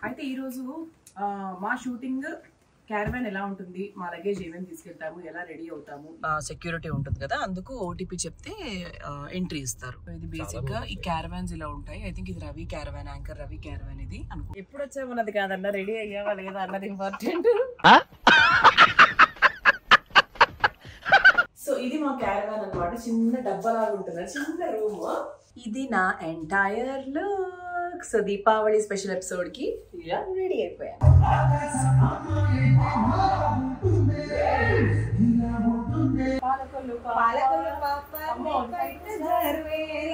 అయితే ఈ రోజు మా షూటింగ్ క్యారవాన్ ఎలా ఉంటుంది, మా లగేజ్ ఏమేమి తీసుకెళ్తాము, ఎలా రెడీ అవుతాము, సెక్యూరిటీ ఉంటుంది కదా, అందుకు ఓటీపీ చెప్తే ఎంట్రీ ఇస్తారు. ఇది బేసిక్ గా ఈ క్యారవాన్స్ ఇలా ఉంటాయి. ఐ థింక్ ఇది Ravi caravan, anchor Ravi caravan ఇది అనుకో. ఎప్పుడు వచ్చామన్నది కాదన్న, రెడీ అయ్యావా లేదా అన్నది ఇంపార్టెంట్. సో ఇది మా క్యారవాన్ అన్నమాట. చిన్న డబ్బాలాగా ఉంటుంది, చిన్న రూమ్. ఇది నా entire look. So Deepavali special episode కి ఇలా రెడీ అయిపోయాను. పాలకులు పాప నీ పైట గారు వేళ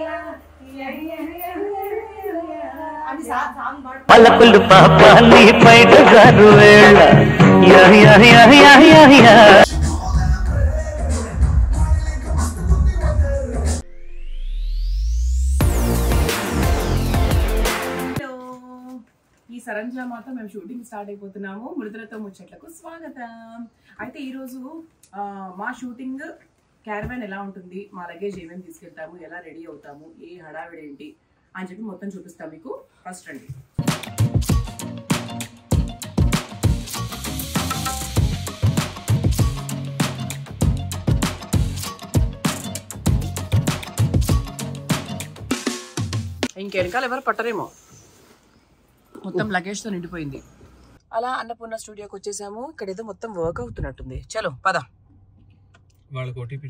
ఈ సరంజామాతో మేము షూటింగ్ స్టార్ట్ అయిపోతున్నాము. మృదులతో ముచ్చట్లకు స్వాగతం. అయితే ఈరోజు మా షూటింగ్ క్యారవాన్ ఎలా ఉంటుంది, మా లగేజ్ ఏమేమి తీసుకెళ్తాము, ఎలా రెడీ అవుతాము, ఏ హడావిడి ఏంటి అని చెప్పి మొత్తం చూపిస్తాం మీకు. ఫస్ట్ రండి. ఇంకెనకాల ఎవరు పట్టరేమో, మొత్తం లగేజ్ తో నిండిపోయింది. అలా అన్నపూర్ణ స్టూడియోకి వచ్చేసాము. ఇక్కడ ఏదో మొత్తం వర్క్ అవుతున్నట్టుంది. చలో పద. వాళ్ళకి ఓటీపీ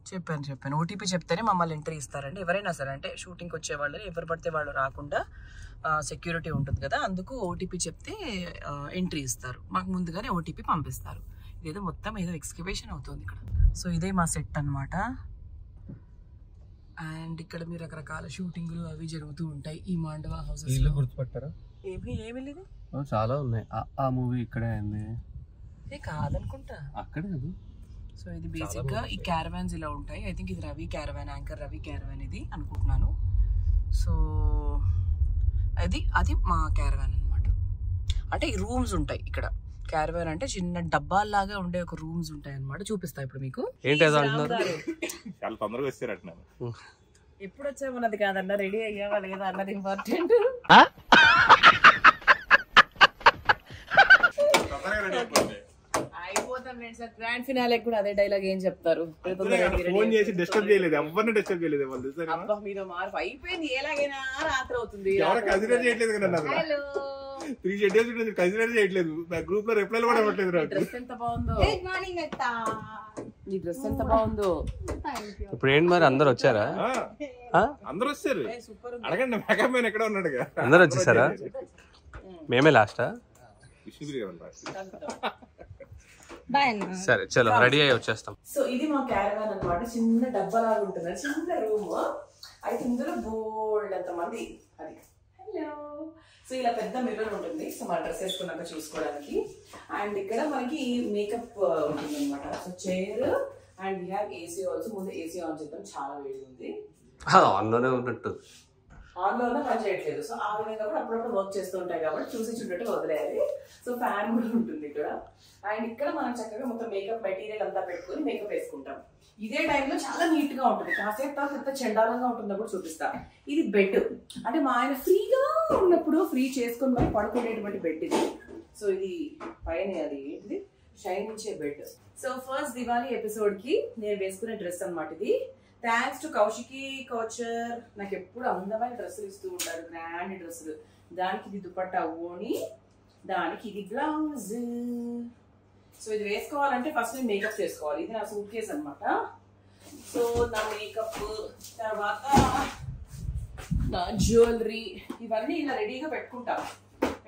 చెప్పాను. ఓటీపీ చెప్తేనే మమ్మల్ని ఎంట్రీ ఇస్తారండి. ఎవరైనా సరే, అంటే షూటింగ్కి వచ్చే వాళ్ళు ఎవరు పడితే వాళ్ళు రాకుండా సెక్యూరిటీ ఉంటుంది కదా, అందుకు ఓటీపీ చెప్తే ఎంట్రీ ఇస్తారు. మాకు ముందుగానే ఓటీపీ పంపిస్తారు. ఇదేదో మొత్తం ఏదో ఎక్స్కవేషన్ అవుతుంది ఇక్కడ. సో ఇదే మా సెట్ అన్నమాట. అండ్ ఇక్కడ మీరు రకరకాల షూటింగ్లు అవి జరుగుతూ ఉంటాయి ఈ మాండవా హౌసెస్. గుర్తుపట్టారా? ఏమి లేదు, చాలా ఉన్నాయి. ఆ మూవీ ఇక్కడే అయింది. కాదనుకుంటా అక్కడే అది. సో ఇది బేసిక్ గా ఈ క్యారవాన్స్ ఇలా ఉంటాయి. ఐ థింక్ ఇది Ravi caravan, anchor Ravi caravan ఇది అనుకుంటున్నాను. సో అది మా క్యారవాన్ అనమాట. అంటే ఈ రూమ్స్ ఉంటాయి ఇక్కడ. క్యారవాన్ అంటే చిన్న డబ్బాల్లాగా ఉండే ఒక రూమ్స్ ఉంటాయి అనమాట. చూపిస్తా ఇప్పుడు మీకు. చాలా తొందరగా వచ్చారంటున్నాను. ఎప్పుడు వచ్చామన్నది కాదన్న, రెడీ అయ్యావా లేదా అన్నది ఇంపార్టెంట్. అయిపోతాం ఫ్రెండ్స్. గ్రాండ్ ఫినాలే కూడా అదే డైలాగ్ ఏం చెప్తారు. ఫోన్ చేసి డిస్టర్బ్ చేయలేదు, ఎవరిని డిస్టర్బ్ చేయలేదు వాళ్ళు. అబ్బా మీతో మార్పు అయిపోయింది. ఎలాగైనా రాత్రి అవుతుంది. కన్సిడర్ చేయట్లేదు కదా, 3 షెడ్యూల్స్ కన్సిడర్ చేయట్లేదు. గ్రూప్ లో రిప్లైలు కూడా ఇవ్వట్లేదు. డ్రెస్ ఎంత బాగుందో, నీ డ్రెస్ ఎంత బాగుందో. ఇప్పుడు ఏంటి మరి, అందరు వచ్చారా? అందరు వచ్చారు. అడగండి, మేకప్ మ్యాన్ ఎక్కడ ఉన్నాడు? అందరు వచ్చేసారా? మేమే లాస్టా? సరే చలో, రెడీ అయ్యి వచ్చేస్తాం. సో ఇది మా క్యారవాన్ అన్నమాట. చిన్న డబ్బాలాగా ఉంటుంది, చిన్న రూమ్. అయితే ఇందులో బోల్డ్ అంత మంది. అది హలో. సో ఇలా పెద్ద మిర్రర్ ఉంటుంది, సో మన డ్రెస్ వేసుకున్నాక చూసుకోవడానికి. అండ్ ఇక్కడ మనకి మేకప్ ఉంటుంది అనమాట. So chair and we have AC also. ముందు ఏసీ ఆన్ చేద్దాం, చాలా వేడి ఉంది. ఆన్లోనే ఉన్నట్టు, ఆన్లో ఉన్న పని చేయట్లేదు. సో ఆ విధంగా కూడా అప్పుడప్పుడు వర్క్ చేస్తూ ఉంటాయి కాబట్టి చూసి చూడట్టు వదిలేయాలి. సో ఫ్యాన్ కూడా ఉంటుంది ఇక్కడ. అండ్ ఇక్కడ మనం చక్కగా మొత్తం మేకప్ మెటీరియల్ అంతా పెట్టుకుని మేకప్ వేసుకుంటాం. ఇదే టైంలో చాలా నీట్ గా ఉంటుంది. కాసేపు తర్వాత ఎంత చెండాలంగా ఉంటుందో కూడా చూపిస్తా. ఇది బెడ్, అంటే మా ఆయన ఫ్రీగా ఉన్నప్పుడు ఫ్రీ చేసుకుని మరి పడుకునేటువంటి బెడ్ ఇది. సో ఇది పైన అది ఏంటిది, షైన్ ఇచ్చే bed. So first Diwali episode కి నేను వేసుకునే డ్రెస్ అన్నమాట ఇది. Thanks to Kaushiki coacher. నాకు ఎప్పుడు అందమైన డ్రెస్సులు ఇస్తూ ఉంటారు, గ్రాండ్ డ్రెస్సులు. దానికి ఇది దుపట్టా ఓణి, దానికి ఇది బ్లౌజ్. సో ఇది వేసుకోవాలంటే ఫస్ట్ నేను మేకప్ చేసుకోవాలి. ఇది నా సూట్ కేస్ అనమాట. సో నా మేకప్ తర్వాత నా జ్యువెలరీ ఇవన్నీ ఇలా రెడీగా పెట్టుకుంటా.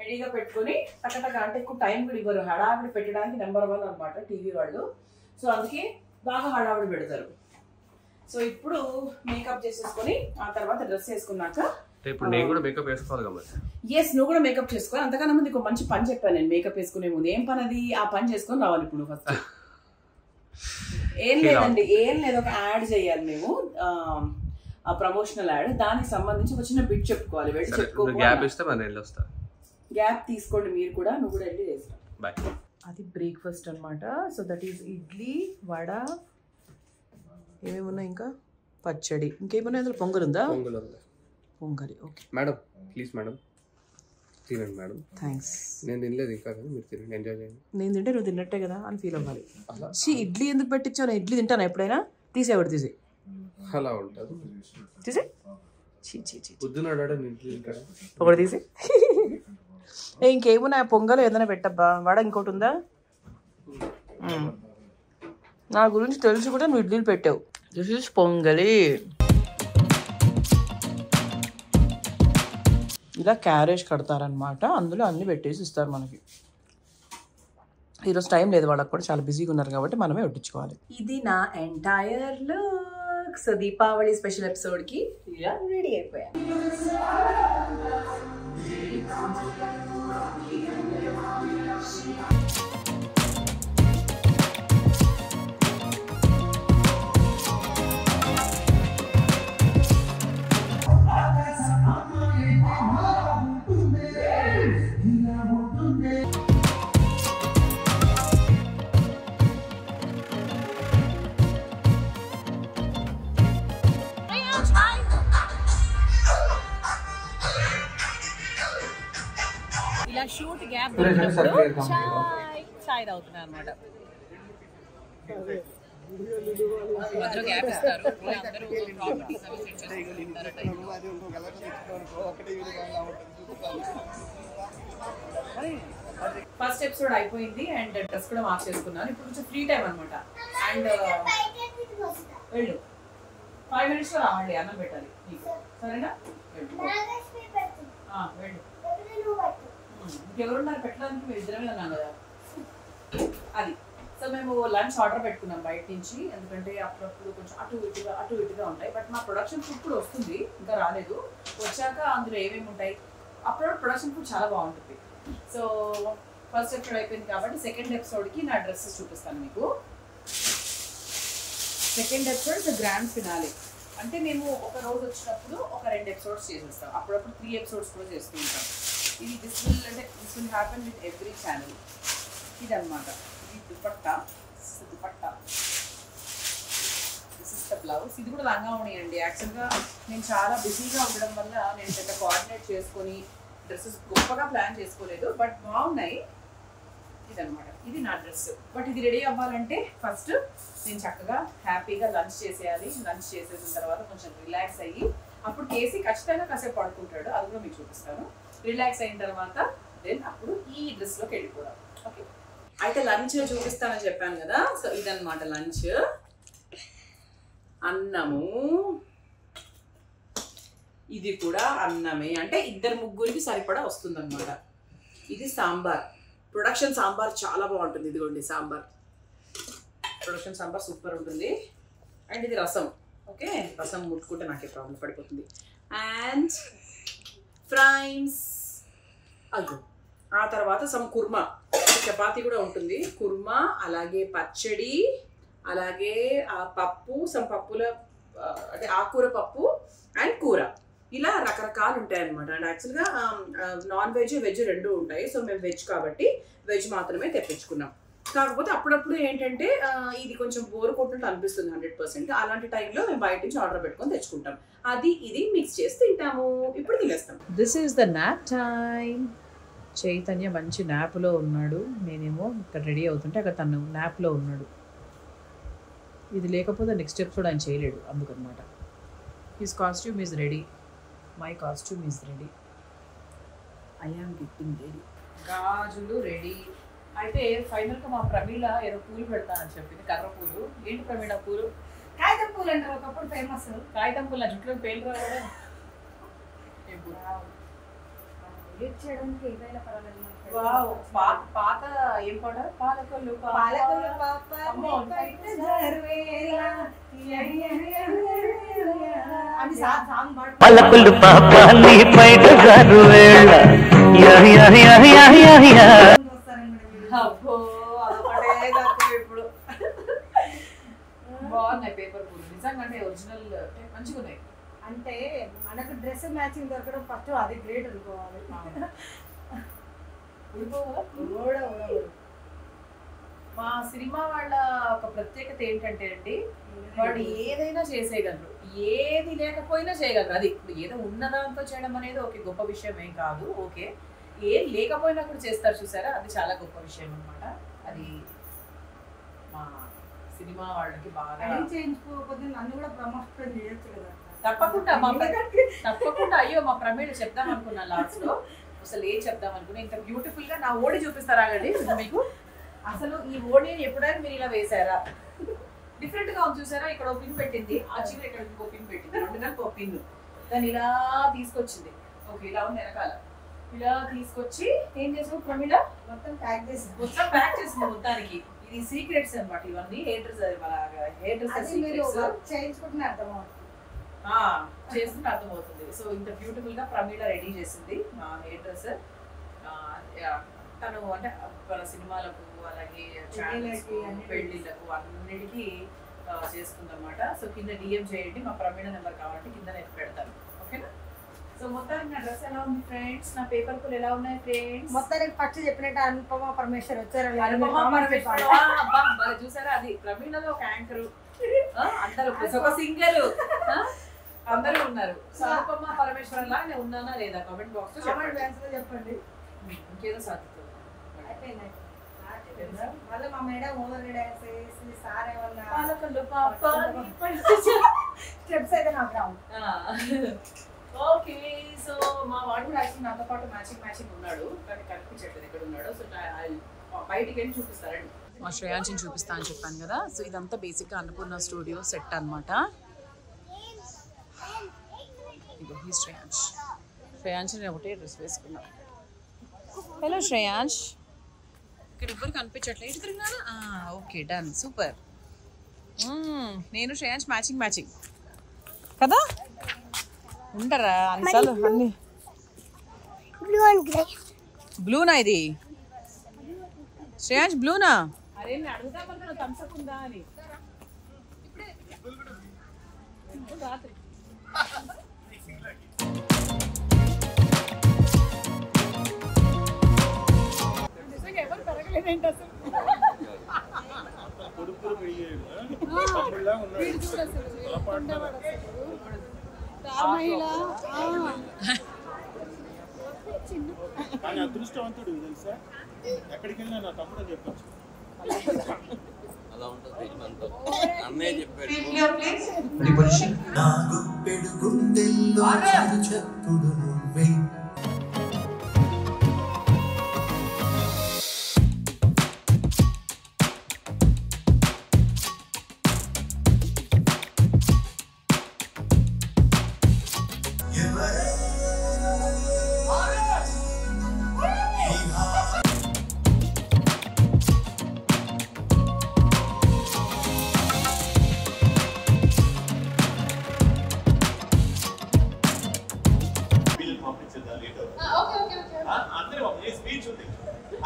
రెడీగా పెట్టుకుని టకటక, అంటే ఎక్కువ టైం కూడా ఇవ్వరు. హడావిడి పెట్టడానికి నెంబర్ 1 అనమాట టీవీ వాళ్ళు. సో అందుకే బాగా హడావిడి పెడతారు. సో ఇప్పుడు మేకప్ చేసేసుకొని ఆ తర్వాత డ్రెస్ వేసుకున్నాక ఇప్పుడు నేను కూడా మేకప్ వేసుకోవాలి కాబట్టి. ఎస్, నువ్వు కూడా మేకప్ చేసుకోవాలి. అంతకన్నా ముందు ఇంకో మంచి పని చెప్పాను నేను మేకప్ వేసుకునే ముందు. ఏం పని అది? ఆ పని చేసుకొని రావాలి ఇప్పుడు ఫస్ట్. ఏం లేదండి, ఏం లేదు, ఒక యాడ్ చేయాలి మేము, ప్రమోషనల్ యాడ్. దానికి సంబంధించి ఒక చిన్న బిట్ చెప్పుకోవాలి. గ్యాప్ తీసుకోండి మీరు కూడా, నువ్వు కూడా వెళ్ళి చేస్తావు. అది బ్రేక్ఫాస్ట్ అనమాట. So that is idli, vada, ఏమేమి ఉన్నాయి ఇంకా, పచ్చడి, ఇంకేమన్నా ఇందులో పొంగల్ ఉందా? పొంగల్ ఉంది. పొంగలి. Okay madam, please madam. తినండి మేడం. థ్యాంక్స్. నేను తినలేదు ఇంకా, మీరు తినండి, ఎంజాయ్ చేయండి. నేను తింటే నువ్వు తిన్నట్టే కదా అని ఫీల్ అవ్వాలి. ఇడ్లీ ఎందుకు పెట్టించావు? నేను ఇడ్లీ తింటాను ఎప్పుడైనా. తీసేవాడు తీసే అలా ఉంటుంది. తీసే పొద్దున ఒకటి తీసి ఇంకేమున్నా పొంగల్ ఏదైనా పెట్టబ్బా. వాడ ఇంకోటి ఉందా? నా గురించి తెలిసి కూడా నువ్వు ఇడ్లీలు పెట్టావు. దిస్ ఇస్ పొంగలి. ఇలా క్యారేజ్ కడతారనమాట, అందులో అన్ని పెట్టేసి ఇస్తారు మనకి. ఈరోజు టైం లేదు వాళ్ళకి కూడా, చాలా బిజీగా ఉన్నారు కాబట్టి మనమే వడ్డించుకోవాలి. ఇది నా entire look. So Deepavali special ఎపిసోడ్కి ఇలా రెడీ అయిపోయాను. ఇలా షూట్ గ్యాప్ చాయ్ తాగుతున్నా అనమాట. మధ్యలో గ్యాప్ ఇస్తారు. ఫస్ట్ ఎపిసోడ్ అయిపోయింది అండ్ డ్రెస్ కూడా మార్క్ చేసుకున్నాను. ఇప్పుడు కొంచెం ఫ్రీ టైం అనమాట. అండ్ వెళ్ళు 5 minutes లో రావండి, అన్నం పెట్టాలి నీకు, సరేనా? వెళ్ళు. ఇంకెవరున్నారు పెట్టడానికి? మేము ఇద్దరమే ఉన్నాం కదా. అది సో మేము లంచ్ ఆర్డర్ పెట్టుకున్నాం బయట నుంచి, ఎందుకంటే అప్పుడప్పుడు కొంచెం అటు ఇటుగా ఉంటాయి. బట్ మా ప్రొడక్షన్ ఫుడ్ కూడా వస్తుంది, ఇంకా రాలేదు. వచ్చాక అందులో ఏమేమి ఉంటాయి, అప్పుడు ప్రొడక్షన్ ఫుడ్ చాలా బాగుంటుంది. సో ఫస్ట్ ఎపిసోడ్ అయిపోయింది కాబట్టి సెకండ్ ఎపిసోడ్కి నా డ్రెస్సెస్ చూపిస్తాను మీకు. Second episode grand finale. అంటే మేము ఒక రోజు వచ్చినప్పుడు ఒక 2 ఎపిసోడ్స్ చేసేస్తాం, అప్పుడప్పుడు 3 ఎపిసోడ్స్ కూడా చేస్తూ ఉంటాం. ఇది this will happen with every channel. ఇదన్నమాట, ఇది dupatta. This is the blouse. ఇది కూడా లంగా ఉన్నాయండి. యాక్చువల్గా నేను చాలా బిజీగా ఉండడం వల్ల నేను పెద్ద కోఆర్డినేట్ చేసుకొని డ్రెస్సెస్ గొప్పగా ప్లాన్ చేసుకోలేదు, బట్ బాగున్నాయి. ఇదన్నమాట, ఇది నా డ్రెస్. బట్ ఇది రెడీ అవ్వాలంటే ఫస్ట్ నేను చక్కగా హ్యాపీగా లంచ్ చేసేయాలి. లంచ్ చేసేసిన తర్వాత కొంచెం రిలాక్స్ అయ్యి, అప్పుడు కేసీ ఖచ్చితంగా కాసేపు పడుకుంటాడు, అది కూడా మీకు చూపిస్తాను. రిలాక్స్ అయిన తర్వాత దెన్ అప్పుడు ఈ డ్రెస్లోకి వెళ్ళిపోదాం. ఓకే, అయితే లంచ్ చూపిస్తానని చెప్పాను కదా. సో ఇదన్నమాట లంచ్. అన్నము, ఇది కూడా అన్నమే, అంటే 2-3 సరిపడా వస్తుంది అనమాట. ఇది సాంబార్, ప్రొడక్షన్ సాంబార్ చాలా బాగుంటుంది. ఇదిగోండి సాంబార్, ప్రొడక్షన్ సాంబార్ సూపర్ ఉంటుంది. అండ్ ఇది రసం. ఓకే, రసం ముట్టుకుంటే నాకే ప్రాబ్లం పడిపోతుంది. And fries. అయ్యో, ఆ తర్వాత సమ్ కుర్మా, చపాతీ కూడా ఉంటుంది, కుర్మా, అలాగే పచ్చడి, అలాగే ఆ పప్పు, సమ్ పప్పుల అంటే ఆకుకూర పప్పు అండ్ కూర, ఇలా రకరకాలు ఉంటాయి అనమాట. అండ్ యాక్చువల్గా నాన్ వెజ్ వెజ్ 2 ఉంటాయి. సో మేము వెజ్ కాబట్టి వెజ్ మాత్రమే తెప్పించుకున్నాం. కాకపోతే అప్పుడప్పుడు ఏంటంటే ఇది కొంచెం బోర్ కొట్టినట్టు అనిపిస్తుంది 100%. అలాంటి టైంలో మేము బయట నుంచి ఆర్డర్ పెట్టుకొని తెచ్చుకుంటాం. అది ఇది మిక్స్ చేసి తింటాము. ఇప్పుడు తినేస్తాం. This is the nap time. Chaitanya మంచి నాప్లో ఉన్నాడు, నేనేమో ఇక్కడ రెడీ అవుతుంటే అక్కడ తను నాప్లో ఉన్నాడు. ఇది లేకపోతే నెక్స్ట్ ఎపిసోడ్ ఆయన చేయలేడు, అందుకనమాట. His costume is ready, my costume is ready, I am getting ready. గాజులు రెడీ. అయితే ఫైనల్గా మా ప్రమీల ఏదో పూలు పెడతానని చెప్పింది, కర్ర పూలు. ఏంటి ప్రమీల పూలు? కాగితం పూలు అంటారు, ఒకప్పుడు ఫేమస్. కాగితం పూలు, జుట్లో పేలు రావడం. చేయడానికి ఏదైనా పర్వాలేదు. పాత ఏం పాట? పాలకొల్లు పాలకొల్లు పలకులు పాప నీ బయట జారు వేళ. అబ్బో, అదొకటే తక్కువ ఇప్పుడు. బాగున్నాయి పేపర్ పూలు నిజంగా, అంటే ఒరిజినల్ మంచిగా ఉన్నాయి. అంటే మనకు డ్రెస్ మ్యాచింగ్ దొరకడం ఫస్ట్ అది గ్రేట్ అనుకోవాలి. మా సినిమా వాళ్ళ ఒక ప్రత్యేకత ఏంటంటే అండి, వాడు ఏదైనా చేసేయగలరు, ఏది లేకపోయినా చేయగలరు. అది ఇప్పుడు ఏదో ఉన్నదాంతో చేయడం అనేది ఒక గొప్ప విషయం ఏం కాదు. ఓకే, ఏం లేకపోయినా కూడా చేస్తారు చూసారా, అది చాలా గొప్ప విషయం అన్నమాట. అది మా సినిమా వాళ్ళకి బాగా చేయించుకోకపోతే నన్ను కూడా ప్రమోషన్ చేయొచ్చు కదా. తప్పకుండా అయ్యో మా ప్రమేణ చెప్దాం అనుకున్నా లాస్ట్ లో, అసలు ఏం చెప్దాం అనుకున్నా. ఇంత బ్యూటిఫుల్ గా నా ఓడి చూపిస్తారా అండి మీకు. అసలు ఈ ఓడిని ఎప్పుడైనా మీరు ఇలా వేసారా? డిఫరెంట్ గా ఉంది చూసారా, ఇక్కడ ఒక పిన్ పెట్టింది, ఆ చిన్న ఇక్కడ ఇంకో పిన్ పెట్టింది, రెండు కలిపి ఒక పిన్, దాన్ని ఇలా తీసుకొచ్చింది. ఓకే, ఇలా ఉంది వెనకాల, ఇలా తీసుకొచ్చి ఏం చేసావు ప్రమీళ? మొత్తం ప్యాక్ చేసి చేసింది మొత్తానికి. ఇది సీక్రెట్స్ అన్నమాట, ఇవన్నీ హెయిర్ డ్రెస్ చేయించుకుంటున్నా అర్థమవుతుంది, చేస్తుంటే అర్థమవుతుంది. సో ఇంత బ్యూటిఫుల్ గా ప్రమీళ రెడీ చేసింది మా హెయిర్ డ్రెస్. తను అంటే మన సినిమాలకు అలాగే పెళ్లిళ్ళకు అన్నిటికీ చేస్తుందన్నమాట. సో కింద డిఎం చేయండి, మా ప్రమీణ నెంబర్ కావాలంటే కింద నేను పెడతాను. ఓకేనా? సో మొత్తానికి నా డ్రెస్ ఎలా ఉంది ఫ్రెండ్స్, నా పేపర్ పూలు ఎలా ఉన్నాయి ఫ్రెండ్స్? మొత్తానికి ఫస్ట్ చెప్పినట్టు అనుపమ పరమేశ్వర్ వచ్చారు. చూసారా, అది ప్రమీణలో ఒక యాంకర్, అందరూ ఒక సింగర్, అందరూ ఉన్నారు. అనుపమ పరమేశ్వర్ లా నేను ఉన్నానా లేదా కామెంట్ బాక్స్ లో చెప్పండి. ఇంకేదో సాధిస్తుంది. మళ్ళీ మా మేడం ఓవర్ డాన్స్ వేసి సార్ ఏమన్నా స్టెప్స్ అయితే నాకు రావు. ఓకే, సో మా వాడు కూడా యాక్చువల్లీ నాతో పాటు మ్యాచింగ్ ఉన్నాడు, కానీ కనిపించట్లేదు ఎక్కడ ఉన్నాడు. సో బయటికి వెళ్ళి చూపిస్తారండి. మా శ్రేయాంశిని చూపిస్తా అని చెప్పాను కదా. సో ఇదంతా బేసిక్గా అన్నపూర్ణ స్టూడియో సెట్ అనమాట. ఇగో ఈ శ్రేయాంశ్ నేను ఒకటే డ్రెస్ వేసుకున్నాను. హలో శ్రేయాంశ్, ఇక్కడ ఎవ్వరు కనిపించట్లేదు, ఇటు తిరిగినానా? Okay, done, super. నేను శ్రేయాంశ్ మ్యాచింగ్ కదా, ఉంటారా అన్నిసార్లు అన్ని. బ్లూనా ఇది శ్రేయాంశ్, బ్లూనా? అరే నేను అడుగుతామన్నా థమ్స్అప్ ఉందా అని. రాత్రి ఎవరు పెరగలేదండి అసలు. కానీ అదృష్టవంతుడు తెలుసా, ఎక్కడికి వెళ్ళినా నా తమ్ముడు అని చెప్పచ్చు. అలా ఉంటుంది మనతో, అన్నయ్య చెప్పాడు.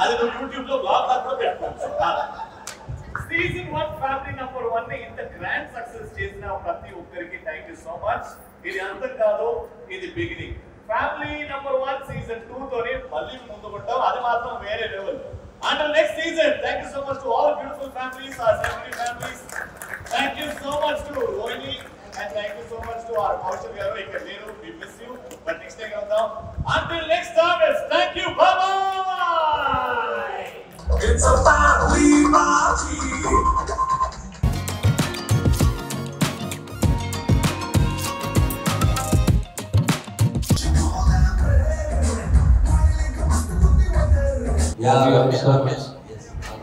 అది యూట్యూబ్ లో బ్లాగ్ కూడా పెట్టుకోవచ్చు. సీజన్ 1 ఫ్యామిలీ నంబర్ 1 ఇంత గ్రాండ్ సక్సెస్ చేసిన ప్రతి ఒక్కరికి థ్యాంక్ యూ సో మచ్. ఇది అంతం కాదు, ఇది బిగినింగ్. ఫ్యామిలీ నంబర్ 1 సీజన్ 2 తోనే మళ్ళీ ముందుకుంటాం, అది మాత్రం వేరే level. Until next season, thank you so much to all beautiful families, our celebrity families. Thank you so much to Rohini and thank you so much to our Kaushal Garu. We miss you, but next time come. Until next time, thank you. Bye bye. It's a family party.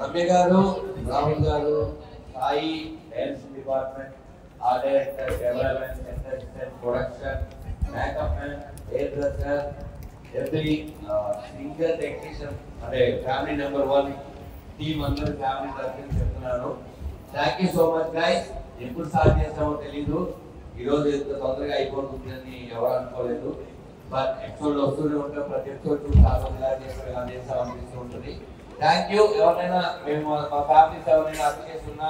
Ramya గారు, రాహుల్ గారు, Sai, dance department, art director, cameraman, assistant, production, makeup man, hair dresser, every singer technician, అంటే family number 1 team అందరూ family తరఫున చెప్తున్నాను. Thank you so much guys. ఎప్పుడు start చేస్తామో తెలీదు, ఈరోజు ఎంత తొందరగా అయిపోతుందని ఎవరు అనుకోలేదు. బట్ ఎపిసోడ్ వస్తూనే ఉంటాం, ప్రతి ఎపిసోడ్ చేస్తాం అనిపిస్తూ ఉంటుంది. Thank you. ఎవరైనా మేము మా ఫ్యామిలీస్ ఎవరైనా అర్థం చేస్తున్నా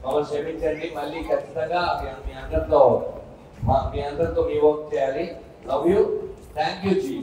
మమ్మల్ని క్షమించండి. మళ్ళీ ఖచ్చితంగా మీ అందరితో మీ వర్క్ చేయాలి. Love you. Thank you G.